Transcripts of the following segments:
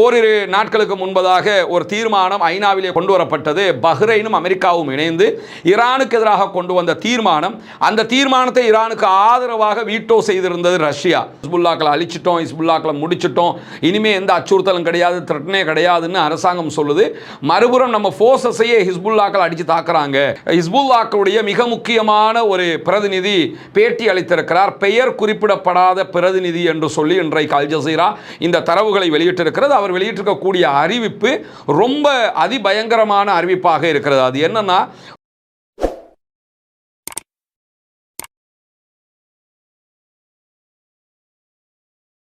ஓரிரு நாட்களுக்கு முன்பதாக ஒரு தீர்மானம் ஐநாவிலே கொண்டு வரப்பட்டது. பஹ்ரைனும் அமெரிக்காவும் இணைந்து ஈரானுக்கு எதிராக கொண்டு வந்த தீர்மானம். அந்த தீர்மானத்தை ஈரானுக்கு ஆதரவாக வீட்டோ செய்திருந்தது ரஷ்யா. ஹிஸ்புல்லாக்களை அழிச்சிட்டோம், ஹிஸ்புல்லாக்களை முடிச்சிட்டோம், இனிமே எந்த அச்சுறுத்தலும் கிடையாது, த்ரெட்னே கிடையாதுன்னு அரசாங்கம் சொல்லுது. மறுபுறம் நம்ம ஃபோர்ஸஸையே ஹிஸ்புல்லாக்கள் அடிச்சு தாக்குறாங்க. ஹிஸ்புல்லாக்களுடைய மிக முக்கியமான ஒரு பிரதிநிதி பேட்டி அளித்திருக்கிறார். பெயர் குறிப்பிடப்படாத பிரதிநிதி என்று சொல்லி இன்றைக்கு அல் ஜசீரா இந்த தரவுகளை வெளியிட்டிருக்கிறது. அவர் வெளியிட்டிருக்கக்கூடிய அறிவிப்பு ரொம்ப அதிபயங்கரமான அறிவிப்பாக இருக்கிறது. அது என்னன்னா,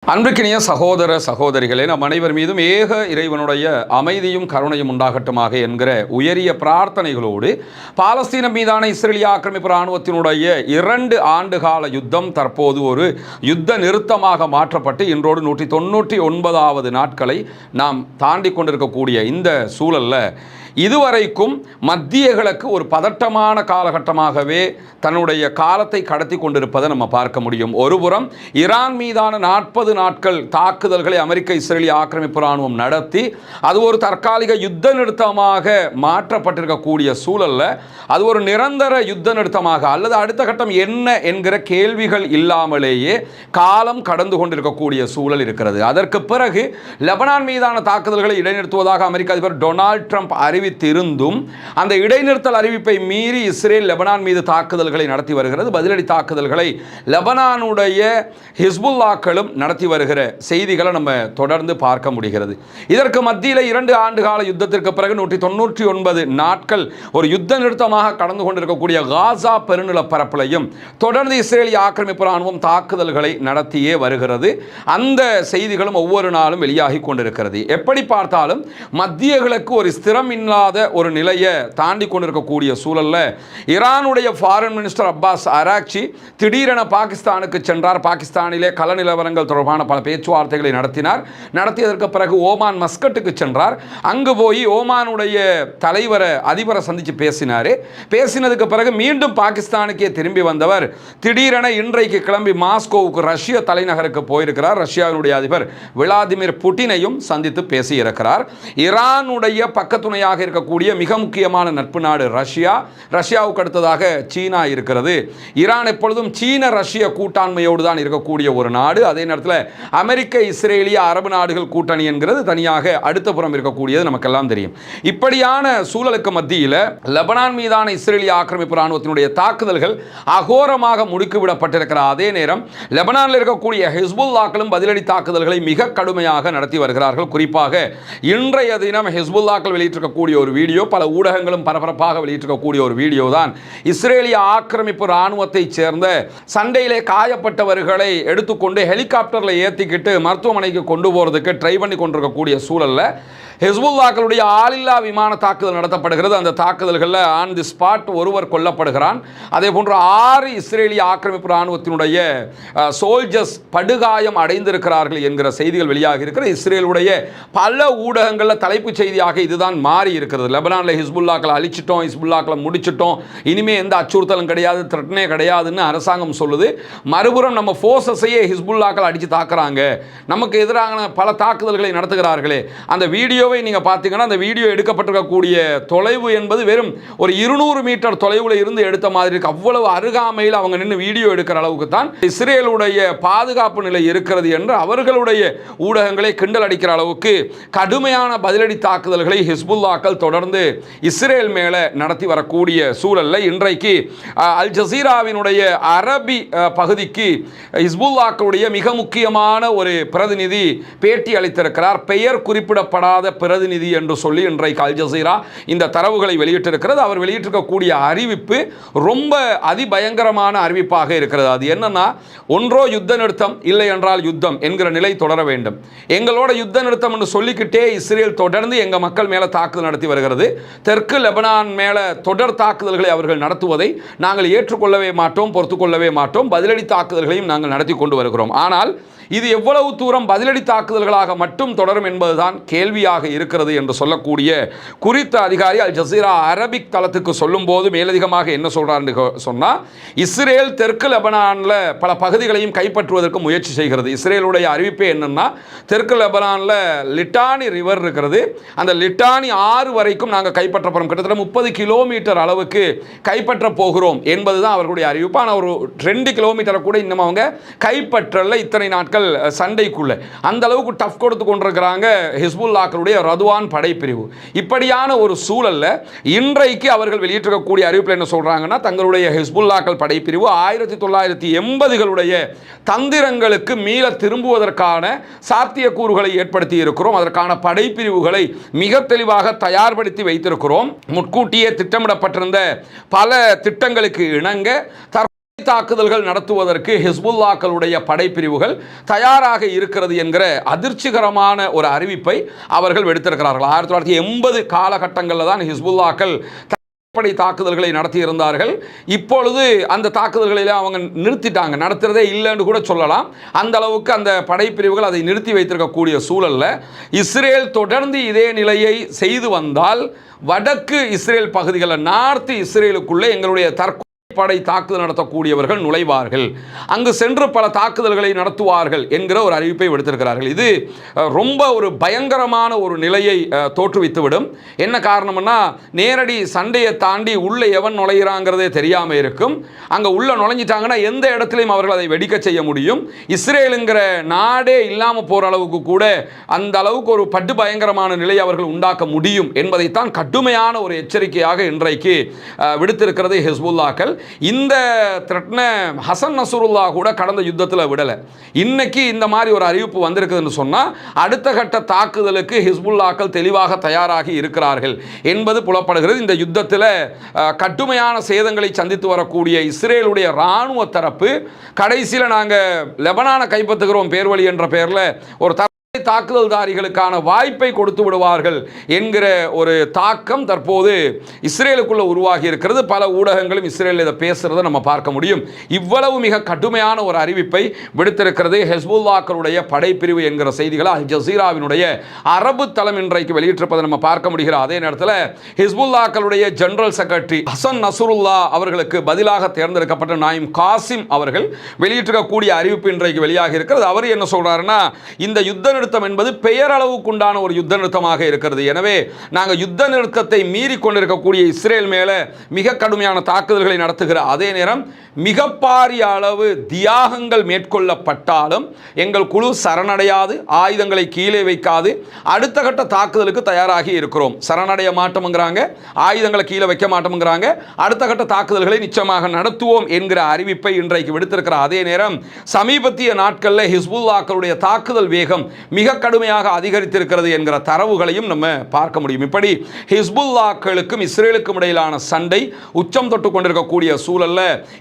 அன்பிற்கினிய சகோதர சகோதரிகளே, நம் அனைவர் மீதும் ஏக இறைவனுடைய அமைதியும் கருணையும் உண்டாகட்டுமாக என்கிற உயரிய பிரார்த்தனைகளோடு பாலஸ்தீனம் மீதான இஸ்ரேலிய ஆக்கிரமிப்பு இராணுவத்தினுடைய 2 ஆண்டுகால யுத்தம் தற்போது ஒரு யுத்த நிறுத்தமாக மாற்றப்பட்டு இன்றோடு 199வது நாட்களை நாம் தாண்டி கொண்டிருக்கக்கூடிய இந்த சூழலில் இதுவரைக்கும் மத்திய கிழக்கு ஒரு பதட்டமான காலகட்டமாகவே தன்னுடைய காலத்தை கடத்தி கொண்டிருப்பதை நம்ம பார்க்க முடியும். ஒருபுறம் ஈரான் மீதான 40 நாட்கள் தாக்குதல்களை அமெரிக்க இஸ்ரேலிய ஆக்கிரமிப்பு இராணுவம் நடத்தி அது ஒரு தற்காலிக யுத்த நிறுத்தமாக மாற்றப்பட்டிருக்கக்கூடிய சூழலில் அது ஒரு நிரந்தர யுத்த நிறுத்தமாக அல்லது அடுத்த கட்டம் என்ன என்கிற கேள்விகள் இல்லாமலேயே காலம் கடந்து கொண்டிருக்கக்கூடிய சூழல் இருக்கிறது. அதற்கு பிறகு லெபனான் மீதான தாக்குதல்களை இடைநிறுத்துவதாக அமெரிக்க அதிபர் டொனால்ட் ட்ரம்ப் அறிவித்திருந்தும் அந்த இடைநிறுத்தல் அறிவிப்பை மீறி இஸ்ரேல் லெபனான் மீது தாக்குதல்களை நடத்தி வருகிறது. பதிலடி தாக்குதல்களை லெபனானுடைய ஹிஸ்புல்லாக்களும் நடத்தி வருகிற செய்திகளை நம்ம தொடர்ந்து பார்க்க முடிகிறது. இதற்கு மத்தியில் 2 ஆண்டுகால யுத்தத்திற்கு பிறகு 199 நாட்கள் ஒரு யுத்த நிறுத்தமாக கடந்து கொண்டிருக்கக்கூடிய காசா பெருநிலப்பரப்பிலையும் தொடர்ந்து இஸ்ரேலிய ஆக்கிரமிப்பு இராணுவம் தாக்குதல்களை நடத்தியே வருகிறது. அந்த செய்திகளும் ஒவ்வொரு நாளும் வெளியாகி கொண்டிருக்கிறது. எப்படி பார்த்தாலும் மத்திய கிழக்கு ஒரு ஸ்திரம் இல்லாத ஒரு நிலையை தாண்டி கொண்டிருக்கக்கூடிய சூழலில் ஈரானுடைய ஃபாரின் மினிஸ்டர் அப்பாஸ் அராக்சி திடீரென பாகிஸ்தானுக்கு சென்றார். பாகிஸ்தானிலே கள நிலவரங்கள் தொடர்பான பல பேச்சுவார்த்தைகளை நடத்தினார். நடத்தியதற்கு பிறகு ஓமான் மஸ்கட்டுக்கு சென்றார். அங்கு போய் ஓமானுடைய தலைவரை அதிபரை சந்தித்து பேசினார். பேசினதுக்கு பிறகு மீண்டும் பாகிஸ்தானுக்கே திரும்பி வந்தவர் திடீரென இன்றைக்கு கிளம்பி மாஸ்கோவுக்கு ரஷ்ய தலைநகருக்கு போயிருக்கிறார். ரஷ்யாவினுடைய அதிபர் விளாடிமிர் புட்டினையும் சந்தித்து பேசியிருக்கிறார். ஈரானுடைய பக்கத்துணையாக இருக்கக்கூடிய மிக முக்கியமான நட்பு நாடு ரஷ்யா. ரஷ்யாவுக்கு அடுத்ததாக சீனா இருக்கிறது. ஈரான் எப்பொழுதும் சீன ரஷ்ய கூட்டாண்மையோடு தான் இருக்கக்கூடிய ஒரு நாடு. அதே நேரத்தில் அமெரிக்க இஸ்ரேலிய அரபு நாடுகள் கூட்டணி என்கிறது தனியாக அடுத்த புறம் இருக்கக்கூடியது நமக்கெல்லாம் தெரியும். இப்படியான சூழலுக்கு மத்தியில் லெபனான் மீதான இஸ்ரேலிய ஆக்கிரமிப்பு இராணுவத்தினுடைய தாக்குதல்கள் அகோரமாக முடுக்கிவிடப்பட்டிருக்கிற அதே நேரம் லெபனானில் இருக்கக்கூடிய ஹிஸ்புல்லாக்களும் பதிலடி தாக்குதல்களை மிக கடுமையாக நடத்தி வருகிறார்கள். குறிப்பாக இன்றைய தினம் ஹிஸ்புல்லாக்கள் வெளியிட்டிருக்கக்கூடிய ஒரு வீடியோ, பல ஊடகங்களும் பரபரப்பாக வெளியிட்டிருக்கக்கூடிய ஒரு வீடியோ தான் இஸ்ரேலிய ஆக்கிரமிப்பு இராணுவத்தை சேர்ந்த சண்டையிலே காயப்பட்டவர்களை எடுத்துக்கொண்டு ஹெலிகாப்டரில் ஏற்றிக்கிட்டு மருத்துவமனைக்கு கொண்டு போகிறதுக்கு ட்ரை பண்ணி கொண்டிருக்கக்கூடிய சூழலில் ஹிஸ்புல்லாக்களுடைய ஆளில்லா விமான தாக்குதல் நடத்தப்படுகிறது. அந்த தாக்குதல்களில் ஆன் தி ஸ்பாட் ஒருவர் கொல்லப்படுகிறான். அதே போன்று 6 இஸ்ரேலிய ஆக்கிரமிப்பு இராணுவத்தினுடைய சோல்ஜர்ஸ் படுகாயம் அடைந்திருக்கிறார்கள் என்கிற செய்திகள் வெளியாக இருக்கிறது. இஸ்ரேலுடைய பல ஊடகங்களில் தலைப்புச் செய்தியாக இதுதான் மாறி இருக்கிறது. லெபனானில் ஹிஸ்புல்லாக்களை அழிச்சிட்டோம், ஹிஸ்புல்லாக்களை முடிச்சிட்டோம், இனிமே எந்த அச்சுறுத்தலும் கிடையாது, த்ரெட்னே கிடையாதுன்னு அரசாங்கம் சொல்லுது. மறுபுறம் நம்ம ஃபோர்ஸஸையே ஹிஸ்புல்லாக்கள் அடித்து தாக்குறாங்க, நமக்கு எதிரான பல தாக்குதல்களை நடத்துகிறார்களே. அந்த வீடியோ நீங்க பார்த்தீங்கன்னா அந்த வீடியோ எடுக்கப்பட்டிருக்கக்கூடிய தொலைவு என்பது வெறும் ஒரு 200 மீட்டர் தொலைவில் இருந்து எடுத்த மாதிரி இருக்கு. அவ்வளவு அருகாமையில் அவங்க நின்று வீடியோ எடுக்கிற அளவுக்கு தான் இஸ்ரேலுடைய பாதுகாப்பு நிலை இருக்கிறது என்று அவர்களுடைய ஊடகங்களை கிண்டல் அடிக்கிற அளவுக்கு கடுமையான பதிலடி தாக்குதல்களை ஹிஸ்புல்லாக்கள் தொடர்ந்து இஸ்ரேல் மேலே நடத்தி வரக்கூடிய சூழலில் இன்றைக்கு அல் ஜசீராவினுடைய அரபி பகுதிக்கு ஹிஸ்புல்லாக்களுடைய மிக முக்கியமான ஒரு பிரதிநிதி பேட்டி அளித்திருக்கிறார். பெயர் குறிப்பிடப்படாத பிரதிநிதி என்று சொல்லி இன்றைக்கு அல் ஜசீரா இந்த தரவுகளை வெளியிட்டிருக்கிறது. அவர் வெளியிட்டிருக்கக்கூடிய அறிவிப்பு ரொம்ப அதிபயங்கரமான அறிவிப்பாக இருக்கிறது. அது என்னன்னா, ஒன்றோ யுத்த நிறுத்தம், இல்லை என்றால் யுத்தம் என்கிற நிலை தொடர வேண்டும். எங்களோட யுத்த நிறுத்தம் என்று சொல்லிக்கிட்டே இஸ்ரேல் தொடர்ந்து எங்கள் மக்கள் மேலே தாக்குதல் நடத்தி வருகிறது. தெற்கு லெபனான் மேலே தொடர் தாக்குதல்களை அவர்கள் நடத்துவதை நாங்கள் ஏற்றுக்கொள்ளவே மாட்டோம், பொறுத்துக்கொள்ளவே மாட்டோம். பதிலடி தாக்குதல்களையும் நாங்கள் நடத்தி கொண்டு வருகிறோம். ஆனால் இது எவ்வளவு தூரம் பதிலடி தாக்குதல்களாக மட்டும் தொடரும் என்பதுதான் கேள்வியாக இருக்கிறது என்று சொல்லக்கூடிய குறித்த அதிகாரி அல் ஜசீரா அரபிக் தளத்துக்கு சொல்லும் போது மேலதிகமாக என்ன சொல்றாரு சொன்னா, இஸ்ரேல் தெற்கு லெபனான்ல பல பகுதிகளையும் கைப்பற்றுவதற்கு முயற்சி செய்கிறது. இஸ்ரேலுடைய அறிவிப்பே என்னன்னா, தெற்கு லெபனான்ல லிட்டானி ரிவர் இருக்கிறது, அந்த லிட்டானி ஆறு வரைக்கும் நாங்கள் கைப்பற்ற போகிறோம், கிட்டத்தட்ட 30 கிலோமீட்டர் அளவுக்கு கைப்பற்ற போகிறோம் என்பதுதான் அவர்களுடைய அறிவிப்பு. ஆனால் ஒரு 2 கிலோமீட்டரை கூட இன்னும் அவங்க கைப்பற்றல, இத்தனை நாட்கள் சண்டைக்குள்ள அந்த அளவுக்கு டஃப் கொடுத்து கொண்டிருக்கிறாங்க ஹிஸ்புல்லாக்களுடைய ரதுவான் படைப்பிரிவு. இப்படியான ஒரு சூழல்ல இன்றைக்கு அவர்கள் வெளியிட்டிருக்கக்கூடிய அறிவிப்பில் என்ன சொல்றாங்கன்னா, தங்களுடைய ஹிஸ்புல்லாக்கள் படைப்பிரிவு 1980களுடைய தந்திரங்களுக்கு மீள திரும்புவதற்கான சாத்தியக்கூறுகளை ஏற்படுத்தி இருக்கிறோம், அதற்கான படைப்பிரிவுகளை மிக தெளிவாக தயார்படுத்தி வைத்திருக்கிறோம், முன்கூட்டியே திட்டமிடப்பட்டிருந்த பல திட்டங்களுக்கு இணங்க தாக்குதல்கள் நடத்துவதற்கு ஹிஸ்புல்லாக்களுடைய படைப்பிரிவுகள் தயாராக இருக்கிறது என்கிற அதிர்ச்சிகரமான ஒரு அறிவிப்பை அவர்கள் விடுத்திருக்கிறார்கள். 1980 காலகட்டங்களில் தான் ஹிஸ்புல்லாக்கள் படை தாக்குதல்களை நடத்தி இருந்தார்கள். இப்பொழுது அந்த தாக்குதல்களை அவங்க நிறுத்திட்டாங்க, நடத்துறதே இல்லைன்னு கூட சொல்லலாம். அந்த அளவுக்கு அந்த படைப்பிரிவுகள் அதை நிறுத்தி வைத்திருக்கக்கூடிய சூழல்ல இஸ்ரேல் தொடர்ந்து இதே நிலையை செய்து வந்தால் வடக்கு இஸ்ரேல் பகுதிகளில் நார்த் இஸ்ரேலுக்குள்ளே எங்களுடைய படை தாக்குதல் நடத்தக்கூடியவர்கள் நுழைவார்கள், அங்கு சென்று பல தாக்குதல்களை நடத்துவார்கள் என்கிற ஒரு அறிவிப்பை விடுத்திருக்கிறார்கள். இது ரொம்ப ஒரு பயங்கரமான ஒரு நிலையை தோற்றுவித்துவிடும். என்ன காரணம்னா, நேரடி சண்டையை தாண்டி உள்ள எவன் நுழைகிறாங்கிறதே தெரியாமல் இருக்கும். அங்கே உள்ள நுழைஞ்சிட்டாங்கன்னா எந்த இடத்துலையும் அவர்கள் அதை வெடிக்க செய்ய முடியும். இஸ்ரேலுங்கிற நாடே இல்லாமல் போகிற அளவுக்கு கூட அந்த அளவுக்கு ஒரு படு பயங்கரமான நிலையை அவர்கள் உண்டாக்க முடியும் என்பதைத்தான் கடுமையான ஒரு எச்சரிக்கையாக இன்றைக்கு விடுத்திருக்கிறது ஹிஸ்புல்லாக்கள். இந்த த்ரெட்னை ஹசன் நஸ்ருல்லா கூட கடந்த யுத்தத்தில் விடலை. இன்னைக்கு இந்த மாதிரி ஒரு அறிவிப்பு வந்திருக்குதுன்னு சொன்னால் அடுத்த கட்ட தாக்குதலுக்கு ஹிஸ்புல்லாக்கள் தெளிவாக தயாராகி இருக்கிறார்கள் என்பது புலப்படுகிறது. இந்த யுத்தத்தில் கடுமையான சேதங்களை சந்தித்து வரக்கூடிய இஸ்ரேலுடைய இராணுவ தரப்பு கடைசியில் நாங்கள் லெபனானை கைப்பற்றுகிறோம் பேர்வழி என்ற பெயரில் ஒரு தாக்குதல்தாரிகளுக்கான வாய்ப்பை கொடுத்து விடுவார்கள் என்கிற ஒரு தாக்கம் தற்போது இஸ்ரேலுக்குள்ள உருவாகி இருக்கிறது. பல ஊடகங்களும் இஸ்ரேல் இதை பேசுறதை நம்ம பார்க்க முடியும். இவ்வளவு மிக கடுமையான ஒரு அறிவிப்பை விடுத்திருக்கிறது ஹிஸ்புல்லாக்களுடைய படைப்பிரிவு என்கிற செய்திகளை அல் ஜசீராவினுடைய அரபு தளம் இன்றைக்கு வெளியிட்டிருப்பதை நம்ம பார்க்க முடிகிறது. அதே நேரத்தில் ஹிஸ்புல்லாக்களுடைய ஜெனரல் செக்ரட்டரி ஹசன் நஸ்ருல்லா அவர்களுக்கு பதிலாக தேர்ந்தெடுக்கப்பட்ட நாயிம் காசிம் அவர்கள் வெளியிட்டிருக்கக்கூடிய அறிவிப்பு இன்றைக்கு வெளியாக இருக்கிறது. அவர் என்ன சொல்றாருன்னா, இந்த யுத்த நிறுத்தம் என்பது பெயரளவுக்குண்டான ஒரு யுத்த நிறுத்தமாக இருக்கிறது. எனவே நாங்கள் யுத்த நிறுத்தத்தை மீறி கொண்டிருக்கக்கூடிய இஸ்ரேல் மேல மிக கடுமையான தாக்குதல்களை நடத்துகிற அதே நேரம் மிக பாரிய அளவு தியாகங்கள் மேற்கொள்ளப்பட்டாலும் எங்கள் குழு சரணடையாது, ஆயுதங்களை கீழே வைக்காது, அடுத்த கட்ட தாக்குதலுக்கு தயாராகி இருக்கிறோம். சரணடைய மாட்டோம்ங்கிறாங்க, ஆயுதங்களை கீழே வைக்க மாட்டோம்ங்கிறாங்க, அடுத்த கட்ட தாக்குதல்களை நிச்சயமாக நடத்துவோம் என்கிற அறிவிப்பை இன்றைக்கு விடுத்திருக்கிற அதே நேரம் சமீபத்திய நாட்களில் ஹிஸ்புல்லாக்களுடைய தாக்குதல் வேகம் மிக கடுமையாக அதிகரித்திருக்கிறது என்கிற தரவுகளையும் நம்ம பார்க்க முடியும். இப்படி ஹிஸ்புல்லாக்களுக்கும் இஸ்ரேலுக்கும் இடையிலான சண்டை உச்சம் தொட்டு கொண்டிருக்கக்கூடிய சூழல்ல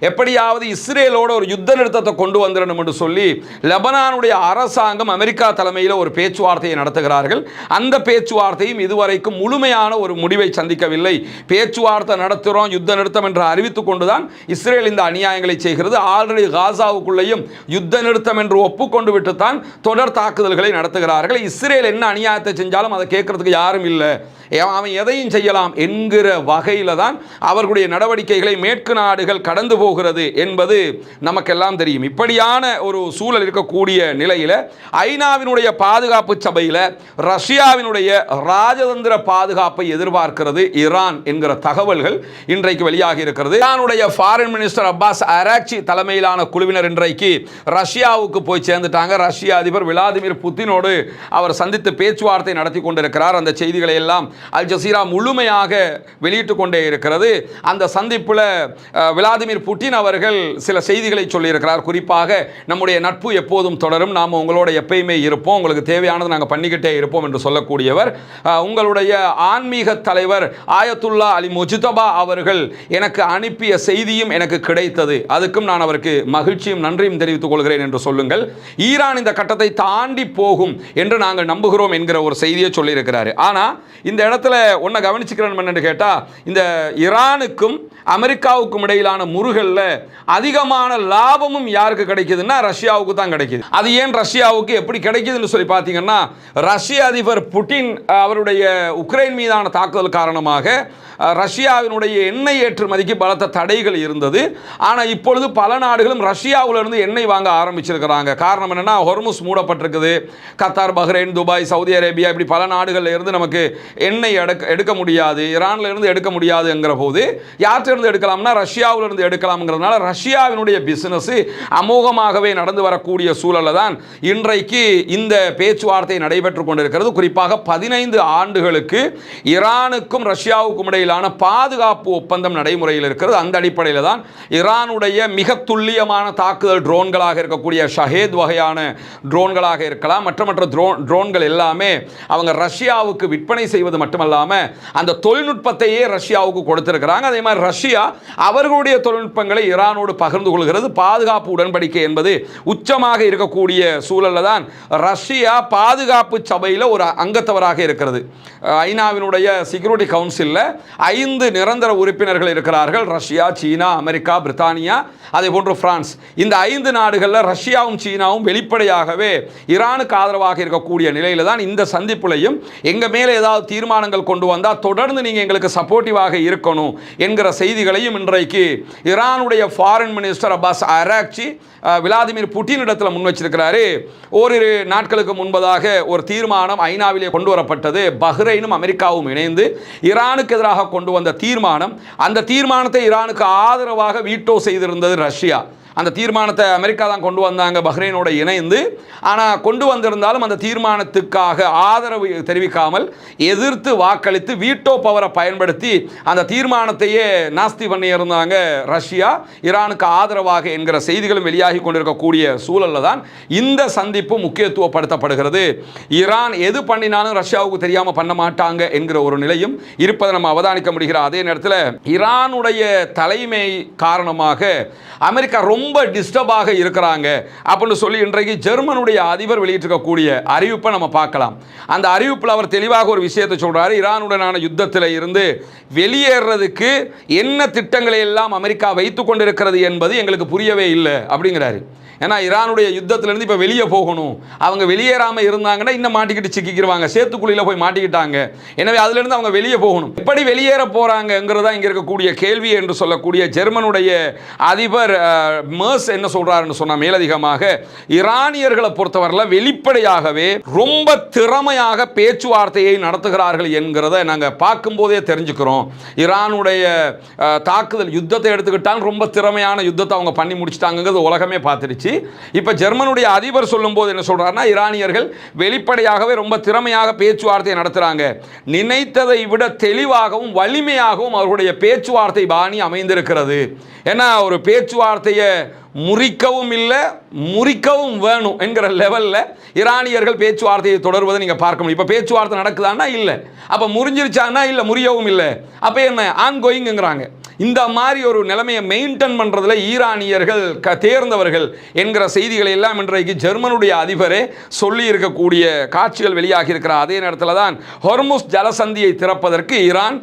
எப்படியாவது இஸ்ரேலோட ஒரு யுத்த நிறுத்தத்தை கொண்டு வந்துடணும் என்று சொல்லி லெபனானுடைய அரசாங்கம் அமெரிக்கா தலைமையில் ஒரு பேச்சுவார்த்தையை நடத்துகிறார்கள். அந்த பேச்சுவார்த்தையும் இதுவரைக்கும் முழுமையான ஒரு முடிவை சந்திக்கவில்லை. பேச்சுவார்த்தை நடத்துகிறோம், யுத்த நிறுத்தம் என்று அறிவித்துக் கொண்டுதான் இஸ்ரேல் இந்த அநியாயங்களை செய்கிறது. ஆல்ரெடி காசாவுக்குள்ளேயும் யுத்த நிறுத்தம் என்று ஒப்புக்கொண்டு விட்டுத்தான் தொடர் தாக்குதல்களை நடத்துகிறார்கள். இஸ்ரேல் என்ன அநியாயத்தை செஞ்சாலும் அதை கேட்கறதுக்கு யாரும் இல்லை, அவன் எதையும் செய்யலாம் என்கிற வகையில் தான் அவர்களுடைய நடவடிக்கைகளை மேற்கு நாடுகள் கடந்து போகிறது என்பது நமக்கெல்லாம் தெரியும். இப்படியான ஒரு சூழல் இருக்கக்கூடிய நிலையில் ஐநாவினுடைய பாதுகாப்பு சபையில் ரஷ்யாவினுடைய ராஜதந்திர பாதுகாப்பை எதிர்பார்க்கிறது ஈரான் என்கிற தகவல்கள் இன்றைக்கு வெளியாகி இருக்கிறது. ஈரானுடைய ஃபாரின் மினிஸ்டர் அப்பாஸ் அராக்சி தலைமையிலான குழுவினர் இன்றைக்கு ரஷ்யாவுக்கு போய் சேர்ந்துட்டாங்க. ரஷ்ய அதிபர் விளாடிமிர் புட்டினோடு அவர் சந்தித்து பேச்சுவார்த்தை நடத்தி கொண்டிருக்கிறார். அந்த செய்திகளை எல்லாம் அல் ஜசீரா முழுமையாக வெளியிட்டுக் கொண்டே இருக்கிறது. அந்த சந்திப்பில் விளாடிமிர் புட்டின் அவர்கள் சில செய்திகளை சொல்லியிருக்கிறார். குறிப்பாக நம்முடைய நட்பு எப்போதும் தொடரும், நாம் உங்களோட எப்பயுமே இருப்போம், உங்களுக்கு தேவையானது நாங்கள் பண்ணிக்கிட்டே இருப்போம் என்று சொல்லக்கூடியவர். உங்களுடைய ஆன்மீக தலைவர் ஆயத்துல்லா அலி முஜ்தபா அவர்கள் எனக்கு அனுப்பிய செய்தியும் எனக்கு கிடைத்தது, அதுக்கும் நான் அவருக்கு மகிழ்ச்சியும் நன்றியும் தெரிவித்துக் கொள்கிறேன் என்று சொல்லுங்கள். ஈரான் இந்த கட்டத்தை தாண்டி போகும் என்று நாங்கள் நம்புகிறோம் என்கிற ஒரு செய்தியை சொல்லியிருக்கிறார். ஆனால் இந்த இடத்துல ஒன்றை கவனிச்சுக்கிறேன் என்னன்னு கேட்டால், இந்த ஈரானுக்கும் அமெரிக்காவுக்கும் இடையிலான முருகல்ல அதிகமான லாபமும் யாருக்கு கிடைக்குதுன்னா ரஷ்யாவுக்கு தான் கிடைக்குது. அது ஏன் ரஷ்யாவுக்கு எப்படி கிடைக்குதுன்னு சொல்லி பார்த்தீங்கன்னா, ரஷ்ய அதிபர் புட்டின் அவருடைய உக்ரைன் மீதான தாக்குதல் காரணமாக ரஷ்யாவினுடைய எண்ணெய் ஏற்றுமதிக்கு பலத்த தடைகள் இருந்தது. ஆனால் இப்பொழுது பல நாடுகளும் ரஷ்யாவிலிருந்து எண்ணெய் வாங்க ஆரம்பிச்சிருக்கிறாங்க. காரணம் என்னன்னா, ஹொர்முஸ் மூடப்பட்டிருக்குது. Qatar, Bahrain, Dubai, Saudi Arabia இப்படி பல நாடுகளில் இருந்து நமக்கு எண்ணெய் எடுக்க முடியாது, ஈரான்ல இருந்து எடுக்க முடியாதுங்கிற போது யாற்றிலிருந்து எடுக்கலாம்னா ரஷ்யாவிலிருந்து எடுக்கலாம்ங்கிறதுனால ரஷ்யாவினுடைய பிசினஸ் அமோகமாகவே நடந்து வரக்கூடிய சூழல்ல தான் இன்றைக்கு இந்த பேச்சுவார்த்தை நடைபெற்றுக் கொண்டிருக்கிறது. குறிப்பாக 15 ஆண்டுகளுக்கு ஈரானுக்கும் ரஷ்யாவுக்கும் இடையிலான பாதுகாப்பு ஒப்பந்தம் நடைமுறையில் இருக்கிறது. அந்த அடிப்படையில் தான் ஈரானுடைய மிக துல்லியமான தாக்குதல் ட்ரோன்களாக இருக்கக்கூடிய ஷஹேத் வகையான ட்ரோன்களாக இருக்கலாம், மற்ற ட்ரோன்கள் எல்லாமே அவங்க ரஷ்யாவுக்கு விற்பனை செய்வது மட்டுமல்லாமல் அந்த தொழில்நுட்பத்தையே ரஷ்யாவுக்கு கொடுத்திருக்கிறாங்க. அதே மாதிரி ரஷ்யா அவர்களுடைய தொழில்நுட்பங்களை ஈரானோடு பகிர்ந்து கொள்கிறது. பாதுகாப்பு உடன்படிக்கை என்பது உச்சமாக இருக்கக்கூடிய சூழல்ல தான் ரஷ்யா பாதுகாப்பு சபையில் ஒரு அங்கத்தவராக இருக்கிறது. ஐநாவினுடைய செக்யூரிட்டி கவுன்சிலில் 5 நிரந்தர உறுப்பினர்கள் இருக்கிறார்கள். ரஷ்யா, சீனா, அமெரிக்கா, பிரித்தானியா, அதே போன்று பிரான்ஸ். இந்த 5 நாடுகளில் ரஷ்யாவும் சீனாவும் வெளிப்படையாகவே ஈரானுக்கு ஆதரவாக இருக்கக்கூடிய நிலையில தான் இந்த சந்திப்புலையும் எங்க மேலே ஏதாவது தீர்மானங்கள் கொண்டு வந்தால் தொடர்ந்து நீங்க எங்களுக்கு சப்போர்ட்டிவாக இருக்கணும் என்கிற செய்திகளையும் இன்றைக்கு ஈரானுடைய foreign minister Abbas Araghchi Vladimir Putin இடத்துல முன் வச்சிருக்கிறாரு. ஓரிரு நாட்களுக்கு முன்பதாக ஒரு தீர்மானம் ஐநாவிலே கொண்டு வரப்பட்டது. பஹ்ரைனும் அமெரிக்காவும் இணைந்து ஈரானுக்கு எதிராக கொண்டு வந்த தீர்மானம், அந்த தீர்மானத்தை ஈரானுக்கு ஆதரவாக வீட்டோ செய்திருந்தது ரஷ்யா. அந்த தீர்மானத்தை அமெரிக்கா தான் கொண்டு வந்தாங்க பஹ்ரைனோட இணைந்து. ஆனால் கொண்டு வந்திருந்தாலும் அந்த தீர்மானத்துக்காக ஆதரவு தெரிவிக்காமல் எதிர்த்து வாக்களித்து வீட்டோ பவரை பயன்படுத்தி அந்த தீர்மானத்தையே நாஸ்தி பண்ணி இருந்தாங்க ரஷ்யா ஈரானுக்கு ஆதரவாக என்கிற செய்திகளும் வெளியாகி கொண்டிருக்கக்கூடிய சூழல்ல தான் இந்த சந்திப்பு முக்கியத்துவப்படுத்தப்படுகிறது. ஈரான் எது பண்ணினாலும் ரஷ்யாவுக்கு தெரியாமல் பண்ண மாட்டாங்க என்கிற ஒரு நிலையும் இருப்பதை நம்ம அவதானிக்க முடிகிற அதே நேரத்தில் ஈரானுடைய தலைமை காரணமாக அமெரிக்கா ரொம்ப டிஸ்டர்பாக இருக்கிறாங்க அப்படின்னு சொல்லி இன்றைக்கு ஜெர்மனுடைய அதிபர் வெளியிட்டிருக்கக்கூடிய அறிவிப்பை நம்ம பார்க்கலாம். அந்த அறிவிப்பில் அவர் தெளிவாக ஒரு விஷயத்தை சொல்றாரு. ஈரானுடனான யுத்தத்தில் இருந்து வெளியேறதுக்கு என்ன திட்டங்களை எல்லாம் அமெரிக்கா வைத்துக் கொண்டிருக்கிறது என்பது எங்களுக்கு புரியவே இல்லை அப்படிங்கிறாரு. ஏன்னா ஈரானுடைய யுத்தத்திலிருந்து இப்போ வெளியே போகணும், அவங்க வெளியேறாமல் இருந்தாங்கன்னா இன்னும் மாட்டிக்கிட்டு சிக்கிக்கிடுவாங்க, சேத்துக்குழியில் போய் மாட்டிக்கிட்டாங்க. எனவே அதிலிருந்து அவங்க வெளியே போகணும். எப்படி வெளியேற போகிறாங்கிறதா இங்கே இருக்கக்கூடிய கேள்வி என்று சொல்லக்கூடிய ஜெர்மனுடைய அதிபர் மேர்ஸ் என்ன சொல்கிறாருன்னு சொன்னால், மேலதிகமாக ஈரானியர்களை பொறுத்தவரையில் வெளிப்படையாகவே ரொம்ப திறமையாக பேச்சுவார்த்தையை நடத்துகிறார்கள் என்கிறத நாங்கள் பார்க்கும்போதே தெரிஞ்சுக்கிறோம். ஈரானுடைய தாக்குதல் யுத்தத்தை எடுத்துக்கிட்டால் ரொம்ப திறமையான யுத்தத்தை அவங்க பண்ணி முடிச்சிட்டாங்கிறது உலகமே பார்த்துருச்சு. இப்ப ஜெர்மனுடைய அதிபர் சொல்லும்போது என்ன சொல்றாருன்னா, ஈரானியர்கள் வெளிப்படையாகவே ரொம்ப திறமையாக பேச்சுவார்த்தை நடத்துறாங்க, நினைத்ததை விட தெளிவாகவும் வலிமையாகவும் அவருடைய பேச்சுவார்த்தை பாணி அமைந்திருக்கிறது. ஏன்னா ஒரு பேச்சுவார்த்தையை முறிக்கவும் இல்லை முறிக்கவும் வேணும் என்கிற லெவலில் ஈரானியர்கள் பேச்சுவார்த்தையை தொடர்வதை நீங்கள் பார்க்க முடியும். இப்போ பேச்சுவார்த்தை நடக்குதான்னா இல்லை, அப்போ முறிஞ்சிருச்சான்னா இல்லை, முறியவும் இல்லை, அப்போ என்ன ஆன்கோயிங்கிறாங்க. இந்த மாதிரி ஒரு நிலைமையை மெயின்டைன் பண்ணுறதுல ஈரானியர்கள் தேர்ந்தவர்கள் என்கிற செய்திகளை எல்லாம் இன்றைக்கு ஜெர்மனுடைய அதிபரே சொல்லி இருக்கக்கூடிய காட்சிகள் வெளியாகி இருக்கிற அதே நேரத்தில் தான் ஹொர்முஸ் ஜலசந்தியை திறப்பதற்கு ஈரான்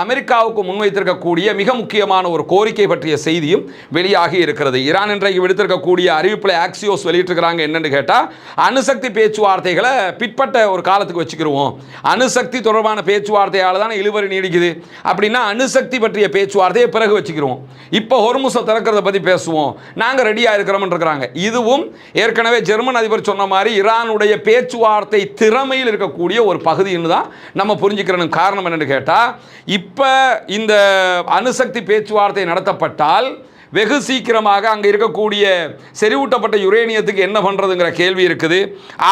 அமெரிக்காவுக்கு முன்வைத்திருக்கக்கூடிய மிக முக்கியமான ஒரு கோரிக்கை பற்றிய செய்தியும் வெளியாகி இருக்கிறது. ஈரான் இன்றைக்கு விடுத்திருக்கக்கூடிய அறிவிப்பில் ஆக்சியோஸ் வெளியிட்டிருக்கிறாங்க. என்னன்னு கேட்டால், அணுசக்தி பேச்சுவார்த்தைகளை பிற்பட்ட ஒரு காலத்துக்கு வச்சுக்கிடுவோம், அணுசக்தி தொடர்பான பேச்சுவார்த்தையால் தான் இழுவரி நீடிக்குது, அப்படின்னா அணுசக்தி பற்றிய பேச்சுவார்த்தை பிறகு வச்சுக்கிறோம், இப்போ ஹொர்முஸை திறக்கிறத பற்றி பேசுவோம், நாங்கள் ரெடியாக இருக்கிறோம் இருக்கிறாங்க. இதுவும் ஏற்கனவே ஜெர்மன் அதிபர் சொன்ன மாதிரி ஈரானுடைய பேச்சுவார்த்தை திறமையில் இருக்கக்கூடிய ஒரு பகுதின்னு தான் நம்ம புரிஞ்சுக்கிறோம். காரணம் என்னன்னு கேட்டால், இப்போ இந்த அணுசக்தி பேச்சுவார்த்தை நடத்தப்பட்டால் வெகு சீக்கிரமாக அங்கே இருக்கக்கூடிய செறிவூட்டப்பட்ட யுரேனியத்துக்கு என்ன பண்ணுறதுங்கிற கேள்வி இருக்குது.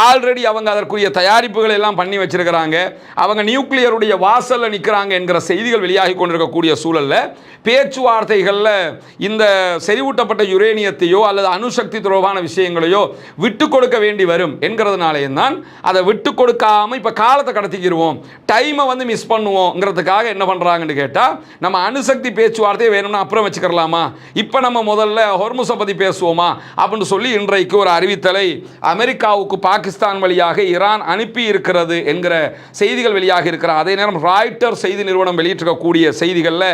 ஆல்ரெடி அவங்க அதற்குரிய தயாரிப்புகள் எல்லாம் பண்ணி வச்சிருக்கிறாங்க, அவங்க நியூக்ளியருடைய வாசலில் நிற்கிறாங்க என்கிற செய்திகள் வெளியாகி கொண்டிருக்கக்கூடிய சூழலில் பேச்சுவார்த்தைகளில் இந்த செறிவூட்டப்பட்ட யுரேனியத்தையோ அல்லது அணுசக்தி தொடர்பான விஷயங்களையோ விட்டு கொடுக்க வேண்டி வரும் என்கிறதுனாலே தான் அதை விட்டு கொடுக்காமல் இப்போ காலத்தை கடத்திக்கிடுவோம், டைமை வந்து மிஸ் பண்ணுவோங்கிறதுக்காக என்ன பண்ணுறாங்கன்னு கேட்டால், நம்ம அணுசக்தி பேச்சுவார்த்தையை வேணும்னா அப்புறம் வச்சுக்கலாமா, இப்போ இப்போ நம்ம முதல்ல ஹொர்முஸை பற்றி பேசுவோமா அப்படின்னு சொல்லி இன்றைக்கு ஒரு அறிவித்தலை அமெரிக்காவுக்கு பாகிஸ்தான் வழியாக ஈரான் அனுப்பி இருக்கிறது என்கிற செய்திகள் வெளியாக இருக்கிற அதே நேரம் ராய்ட்டர் செய்தி நிறுவனம் வெளியிட்டிருக்கக்கூடிய செய்திகளில்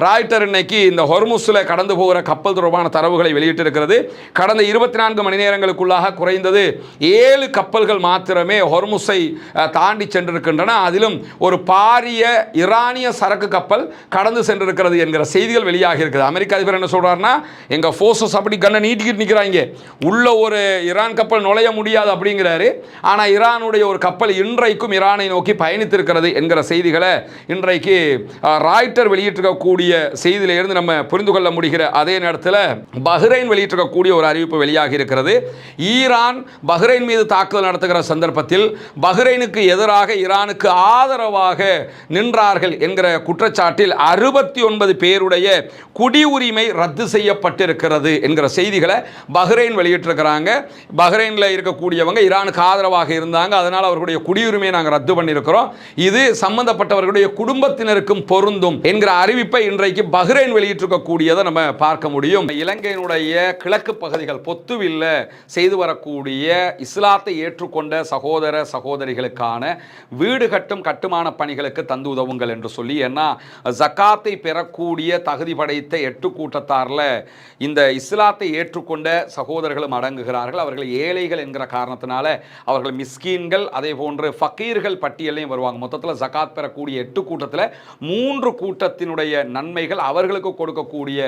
ராய்ட்டர் இன்னைக்கு இந்த ஹொர்முஸில் கடந்து போகிற கப்பல் தொடர்பான தரவுகளை வெளியிட்டிருக்கிறது. கடந்த 24 மணி நேரங்களுக்குள்ளாக குறைந்தது 7 கப்பல்கள் மாத்திரமே ஹொர்முஸை தாண்டி சென்றிருக்கின்றன. அதிலும் ஒரு பாரிய ஈரானிய சரக்கு கப்பல் கடந்து சென்றிருக்கிறது என்கிற செய்திகள் வெளியாக இருக்குது. அமெரிக்க அதிபர் என்ன சொல்றாருன்னா, எங்க போர்சஸ் அப்படி கண்ணை நீட்டிக்கிட்டு நிற்கிறாங்க, உள்ள ஒரு ஈரான் கப்பல் நுழைய முடியாது அப்படிங்கிறாரு. ஆனா ஈரானுடைய ஒரு கப்பல் இன்றைக்கும் ஈரானை நோக்கி பயணித்திருக்கிறது என்கிற செய்திகளை இன்றைக்கு ராய்ட்டர் வெளியிட்டிருக்கக்கூடிய செய்தியிலிருந்து நம்ம புரிந்து கொள்ள முடிகிற அதே நேரத்தில் பஹ்ரைன் வெளியிட்டிருக்கக்கூடிய ஒரு அறிவிப்பு வெளியாகி இருக்கிறது. ஈரான் பஹ்ரைன் மீது தாக்குதல் நடத்துகிற சந்தர்ப்பத்தில் பஹ்ரைனுக்கு எதிராக ஈரானுக்கு ஆதரவாக நின்றார்கள் என்கிற குற்றச்சாட்டில் 69 பேருடைய குடியுரிமை ரத்து செய்யப்பட்டிருக்கிறது என்கிற செய்திகளை பஹ்ரைன் வெளியிட்டிருக்கிறாங்க. பஹ்ரைனில் இருக்கக்கூடியவங்க ஈரானுக்கு ஆதரவாக இருந்தாங்க, அதனால் அவர்களுடைய குடியுரிமையை நாங்கள் ரத்து பண்ணியிருக்கிறோம், இது சம்பந்தப்பட்டவர்களுடைய குடும்பத்தினருக்கும் பொருந்தும் என்கிற அறிவிப்பை இன்றைக்கு பஹ்ரைன் வெளியிட்டிருக்கக்கூடியதை நம்ம பார்க்க முடியும். இலங்கையினுடைய கிழக்கு பகுதிகள் பொத்துவில் செய்து வரக்கூடிய இஸ்லாத்தை ஏற்றுக்கொண்ட சகோதர சகோதரிகளுக்கான வீடு கட்டும் கட்டுமான பணிகளுக்கு தந்து உதவுங்கள் என்று சொல்லி, ஏன்னா ஜக்காத்தை பெறக்கூடிய தகுதி படைத்த 8 கூட்டத்தாரில் இந்த இஸ்லாத்தை ஏற்றுக்கொண்ட சகோதரர்களும் அடங்குகிறார்கள். அவர்கள் ஏழைகள் என்கிற காரணத்தினால அவர்கள் மிஸ்கீன்கள் அதே போன்று ஃபக்கீர்கள் பட்டியலையும் வருவாங்க. மொத்தத்தில் ஜக்காத் பெறக்கூடிய 8 கூட்டத்தில் 3 கூட்டத்தினுடைய நன்மைகள் அவர்களுக்கு கொடுக்கக்கூடிய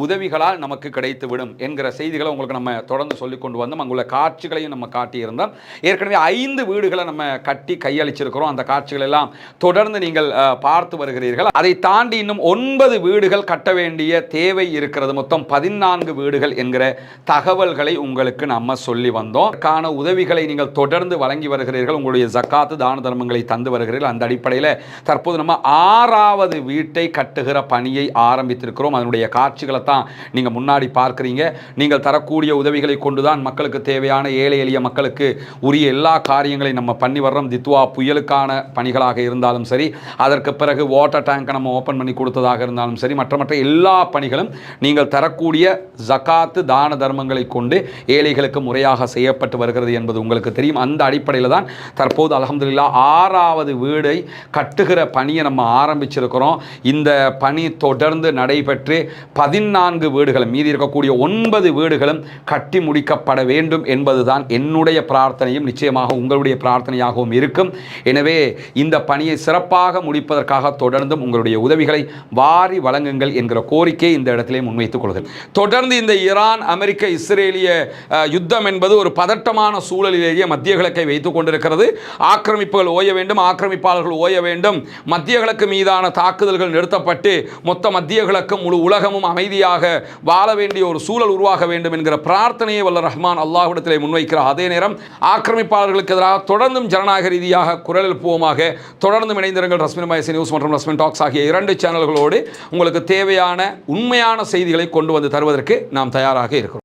உதவிகளால் நமக்கு கிடைத்துவிடும் என்கிற செய்திகளை உங்களுக்கு நம்ம தொடர்ந்து சொல்லிக் கொண்டு வந்தோம். அங்குள்ள காட்சிகளையும் நம்ம காட்டியிருந்தோம். ஏற்கனவே 5 வீடுகளை நம்ம கட்டி கையளிச்சிருக்கிறோம். அந்த காட்சிகள் எல்லாம் தொடர்ந்து நீங்கள் பார்த்து வருகிறீர்கள். அதை தாண்டி இன்னும் 9 வீடுகள் கட்ட வேண்டிய தேவை இருக்கிறது. மொத்தம் 14 வீடுகள் என்கிற தகவல்களை உங்களுக்கு நம்ம சொல்லி வந்தோம். அதற்கான உதவிகளை நீங்கள் தொடர்ந்து வழங்கி வருகிறீர்கள். உங்களுடைய ஜக்காத்து தான தர்மங்களை தந்து வருகிறீர்கள். அந்த அடிப்படையில் தற்போது நம்ம 6வது வீட்டை கட்டுகிற பணியை ஆரம்பித்திருக்கிறோம். அதனுடைய காட்சிகளை தான் நீங்க முன்னாடி பார்க்கிறீங்க. நீங்கள் தரக்கூடிய உதவிகளை கொண்டுதான் மக்களுக்கு தேவையான ஏழை எளிய மக்களுக்கு உரிய எல்லா காரியங்களையும் நம்ம பண்ணி வர்றோம். தித்வா புயலுக்கான பணிகளாக இருந்தாலும் சரி, அதற்கு பிறகு வாட்டர் டேங்கை நம்ம ஓப்பன் பண்ணி கொடுத்ததாக இருந்தாலும் சரி, மற்ற எல்லா பணிகளும் நீங்கள் தரக்கூடிய ஜகாத்து தான தர்மங்களை கொண்டு ஏழைகளுக்கு முறையாக செய்யப்பட்டு வருகிறது என்பது உங்களுக்கு தெரியும். அந்த அடிப்படையில் தான் தற்போது அல்ஹம்துலில்லாஹ் 6வது வீடை கட்டுகிற பணியை நம்ம ஆரம்பிச்சிருக்கிறோம். இந்த பணி தொடர்ந்து நடைபெற்று 14 வீடுகளும் மீதி இருக்கக்கூடிய 9 வீடுகளும் கட்டி முடிக்கப்பட வேண்டும் என்பதுதான் என்னுடைய பிரார்த்தனையும் நிச்சயமாக உங்களுடைய பிரார்த்தனையாகவும் இருக்கும். எனவே இந்த பணியை சிறப்பாக முடிப்பதற்காக தொடர்ந்தும் உங்களுடைய உதவிகளை வாரி வழங்குங்கள் என்கிற கோரிக்கை இந்த இடத்திலே முன்வைத்துக் கொள்கிறேன். தொடர்ந்து இந்த ஈரான் அமெரிக்க இஸ்ரேலிய யுத்தம் என்பது ஒரு பதட்டமான சூழலிலேயே மத்திய கிழக்கை வைத்துக் கொண்டிருக்கிறது. ஆக்கிரமிப்புகள் ஓய வேண்டும், ஆக்கிரமிப்பாளர்கள் ஓய வேண்டும், மத்திய கிழக்கு மீதான தாக்குதல்கள் நிறுத்தப்பட்டு மொத்த மத்திய கிழக்கும் முழு உலகமும் அமைதியாக வாழ வேண்டிய ஒரு சூழல் உருவாக வேண்டும் என்கிற பிரார்த்தனையை வல்ல ரஹ்மான் அல்லாஹ்விடத்திலே முன்வைக்கிறார். அதே நேரம் ஆக்கிரமிப்பாளர்களுக்கு எதிராக தொடர்ந்தும் ஜனநாயக ரீதியாக குரல் எழுப்புவோமாக. தொடர்ந்து இணைந்திருங்கள் ரஸ்மின் மயசி நியூஸ் மற்றும் ரஸ்மின் டாக்ஸ் ஆகிய 2 சேனல்களோடு உங்களுக்கு தேவையான உண்மையான செய்திகளை கொண்டு வந்து தருவதற்கு நாம் தயாராக இருக்கிறோம்.